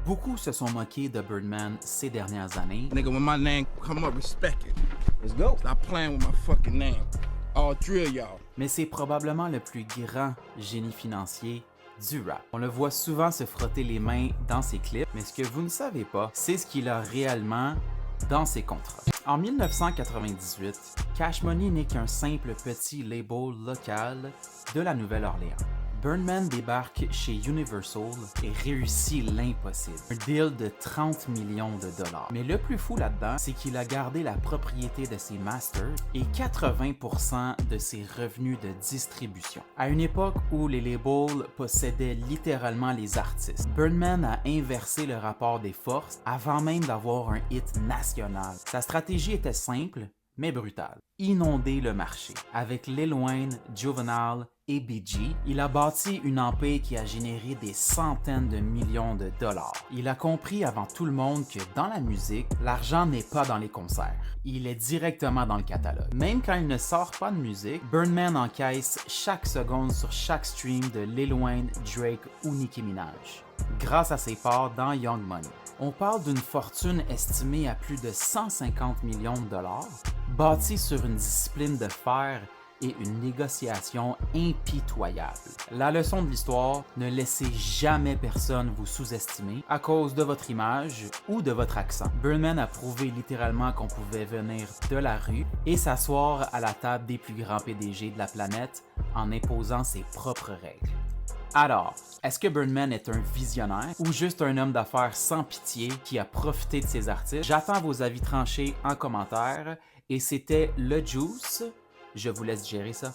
Beaucoup se sont moqués de Birdman ces dernières années, Nigga, when my name come up, respect it. Let's go. Stop playing with my fucking name. I'll drill y'all. mais c'est probablement le plus grand génie financier du rap. On le voit souvent se frotter les mains dans ses clips, mais ce que vous ne savez pas, c'est ce qu'il a réellement dans ses contrats. En 1998, Cash Money n'est qu'un simple petit label local de la Nouvelle-Orléans. Birdman débarque chez Universal et réussit l'impossible, un deal de 30 millions de dollars. Mais le plus fou là-dedans, c'est qu'il a gardé la propriété de ses masters et 80% de ses revenus de distribution. À une époque où les labels possédaient littéralement les artistes, Birdman a inversé le rapport des forces avant même d'avoir un hit national. Sa stratégie était simple, mais brutale. Inonder le marché. Avec Lil Wayne, Juvenile et BG, il a bâti une empire qui a généré des centaines de millions de dollars. Il a compris avant tout le monde que dans la musique, l'argent n'est pas dans les concerts. Il est directement dans le catalogue. Même quand il ne sort pas de musique, Birdman encaisse chaque seconde sur chaque stream de Lil Wayne, Drake ou Nicki Minaj, grâce à ses parts dans Young Money. On parle d'une fortune estimée à plus de 150 millions de dollars, bâtie sur une discipline de fer et une négociation impitoyable. La leçon de l'histoire, ne laissez jamais personne vous sous-estimer à cause de votre image ou de votre accent. Birdman a prouvé littéralement qu'on pouvait venir de la rue et s'asseoir à la table des plus grands PDG de la planète en imposant ses propres règles. Alors, est-ce que Birdman est un visionnaire ou juste un homme d'affaires sans pitié qui a profité de ses artistes? J'attends vos avis tranchés en commentaire et c'était Le Juice. Je vous laisse gérer ça.